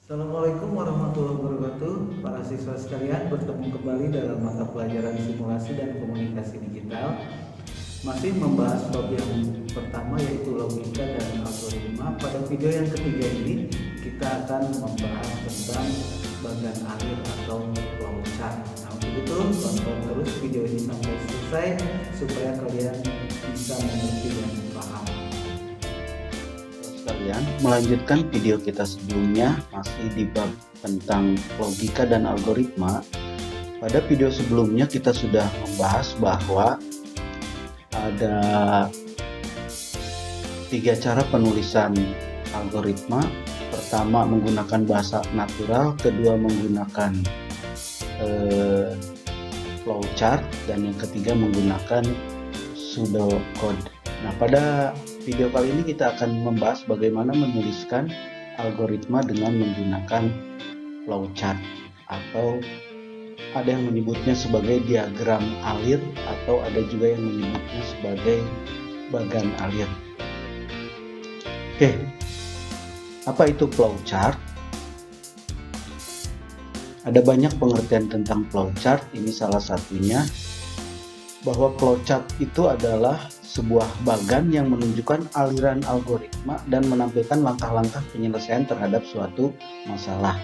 Assalamualaikum warahmatullahi wabarakatuh. Para siswa sekalian, bertemu kembali dalam mata pelajaran simulasi dan komunikasi digital. Masih membahas bab yang pertama, yaitu logika dan algoritma. Pada video yang ketiga ini kita akan membahas tentang bagan alir atau flowchart. Nah, untuk itu tonton terus video ini sampai selesai supaya kalian bisa mengerti dan paham. Sekalian, melanjutkan video kita sebelumnya masih di bab tentang logika dan algoritma. Pada video sebelumnya kita sudah membahas bahwa ada 3 cara penulisan algoritma. Pertama menggunakan bahasa natural, kedua menggunakan flowchart, dan yang ketiga menggunakan pseudocode. Nah, pada video kali ini kita akan membahas bagaimana menuliskan algoritma dengan menggunakan flowchart, atau ada yang menyebutnya sebagai diagram alir, atau ada juga yang menyebutnya sebagai bagan alir. Oke, apa itu flowchart? Ada banyak pengertian tentang flowchart. Ini salah satunya, bahwa flowchart itu adalah sebuah bagan yang menunjukkan aliran algoritma dan menampilkan langkah-langkah penyelesaian terhadap suatu masalah.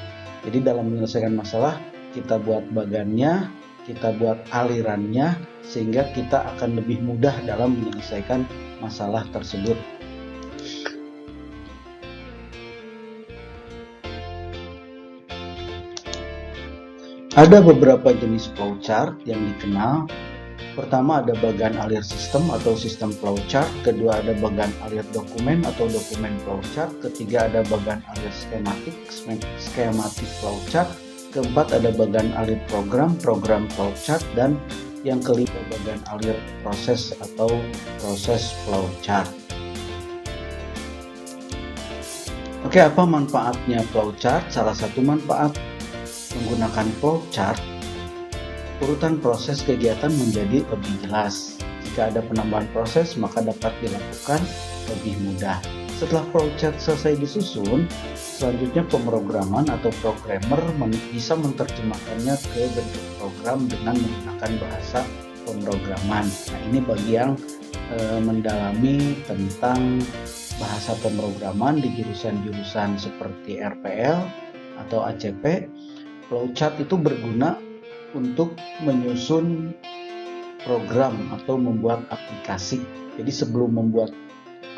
Jadi dalam menyelesaikan masalah, kita buat bagannya, kita buat alirannya, sehingga kita akan lebih mudah dalam menyelesaikan masalah tersebut. Ada beberapa jenis flowchart yang dikenal. Pertama ada bagan alir sistem atau sistem flowchart, kedua ada bagan alir dokumen atau dokumen flowchart, ketiga ada bagan alir skematik flowchart, keempat ada bagan alir program flowchart, dan yang kelima bagan alir proses atau proses flowchart. Oke, apa manfaatnya flowchart? Salah satu manfaat menggunakan flowchart, urutan proses kegiatan menjadi lebih jelas. Jika ada penambahan proses, maka dapat dilakukan lebih mudah. Setelah flowchart selesai disusun, selanjutnya pemrograman atau programmer bisa menerjemahkannya ke bentuk program dengan menggunakan bahasa pemrograman. Nah, ini bagi yang mendalami tentang bahasa pemrograman di jurusan-jurusan seperti RPL atau ACP. Flowchart itu berguna untuk menyusun program atau membuat aplikasi. Jadi sebelum membuat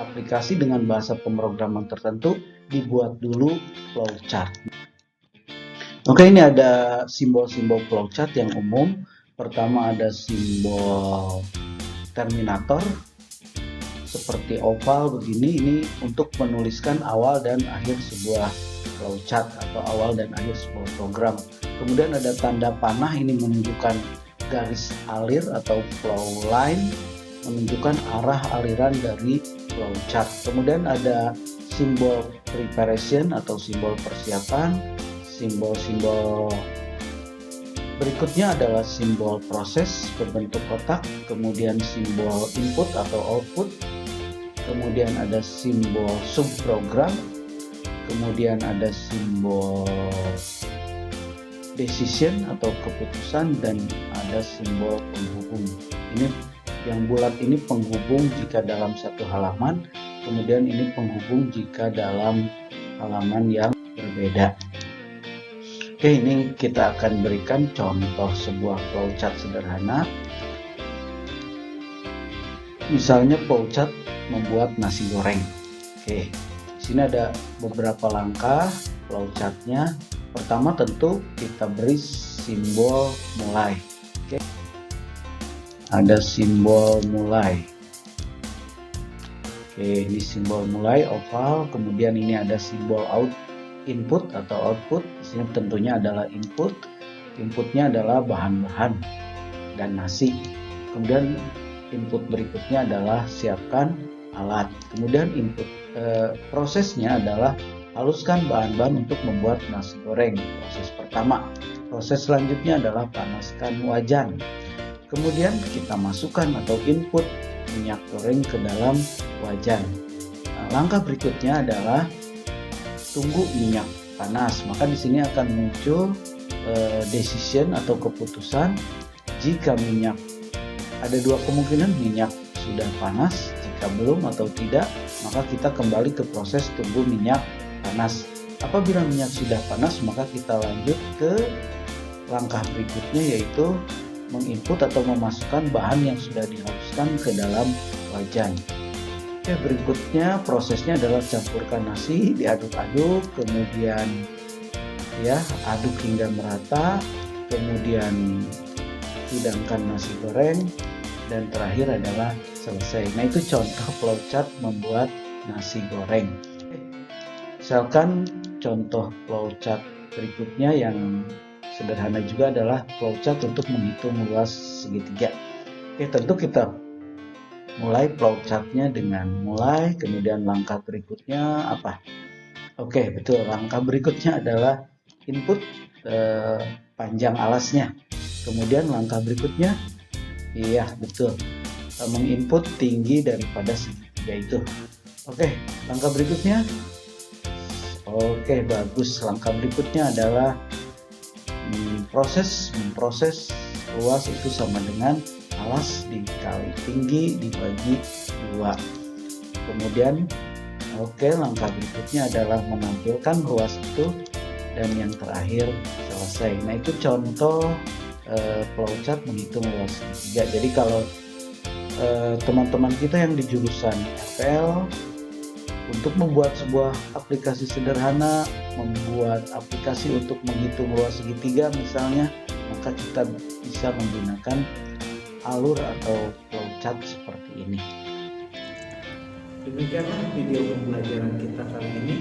aplikasi dengan bahasa pemrograman tertentu, dibuat dulu flowchart. Oke, ini ada simbol-simbol flowchart yang umum. Pertama ada simbol terminator seperti oval begini. Ini untuk menuliskan awal dan akhir sebuah flowchart atau awal dan akhir sebuah program. Kemudian ada tanda panah, ini menunjukkan garis alir atau flow line, menunjukkan arah aliran dari flowchart. Kemudian ada simbol preparation atau simbol persiapan. Simbol-simbol berikutnya adalah simbol proses berbentuk kotak, kemudian simbol input atau output, kemudian ada simbol subprogram, kemudian ada simbol decision atau keputusan, dan ada simbol penghubung. Ini yang bulat ini penghubung jika dalam satu halaman, kemudian ini penghubung jika dalam halaman yang berbeda. Oke, ini kita akan berikan contoh sebuah flowchart sederhana. Misalnya flowchart membuat nasi goreng. Oke, di sini ada beberapa langkah flowchartnya. Pertama tentu kita beri simbol mulai. Oke. Ada simbol mulai. Oke, ini simbol mulai oval. Kemudian ini ada simbol input atau output. Di sini tentunya adalah input. Inputnya adalah bahan-bahan dan nasi. Kemudian input berikutnya adalah siapkan alat. Kemudian input prosesnya adalah haluskan bahan-bahan untuk membuat nasi goreng. Proses pertama. Proses selanjutnya adalah panaskan wajan. Kemudian kita masukkan atau input minyak goreng ke dalam wajan. Nah, langkah berikutnya adalah tunggu minyak panas. Maka di sini akan muncul decision atau keputusan. Jika minyak, ada dua kemungkinan, minyak sudah panas, jika belum atau tidak, maka kita kembali ke proses tunggu minyak panas. Apabila minyak sudah panas, maka kita lanjut ke langkah berikutnya, yaitu menginput atau memasukkan bahan yang sudah dihaluskan ke dalam wajan. Oke, berikutnya prosesnya adalah campurkan nasi, diaduk-aduk, kemudian aduk hingga merata, kemudian hidangkan nasi goreng, dan terakhir adalah selesai. Nah, itu contoh flowchart membuat nasi goreng. Misalkan contoh flowchart berikutnya yang sederhana juga adalah flowchart untuk menghitung luas segitiga. Oke, tentu kita mulai flowchartnya dengan mulai, kemudian langkah berikutnya apa? Oke, betul. Langkah berikutnya adalah input panjang alasnya. Kemudian langkah berikutnya, iya betul, menginput tinggi daripada segitiga itu. Oke, langkah berikutnya, oke bagus. Langkah berikutnya adalah memproses luas itu sama dengan alas dikali tinggi dibagi 2. Kemudian langkah berikutnya adalah menampilkan luas itu, dan yang terakhir selesai. Nah, itu contoh flowchart menghitung luas segitiga. Jadi kalau teman-teman kita yang di jurusan FPL untuk membuat sebuah aplikasi sederhana, membuat aplikasi untuk menghitung luas segitiga misalnya, maka kita bisa menggunakan alur atau flowchart seperti ini. Demikianlah video pembelajaran kita kali ini.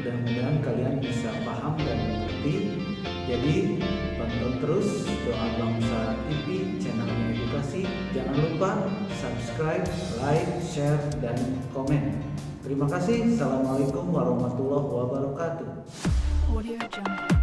Mudah-mudahan kalian bisa paham dan mengerti. Jadi tonton terus Doa Bangsa TV, channelnya edukasi. Jangan lupa subscribe, like, share, dan komen. Terima kasih. Assalamualaikum warahmatullahi wabarakatuh. Audio Jungle.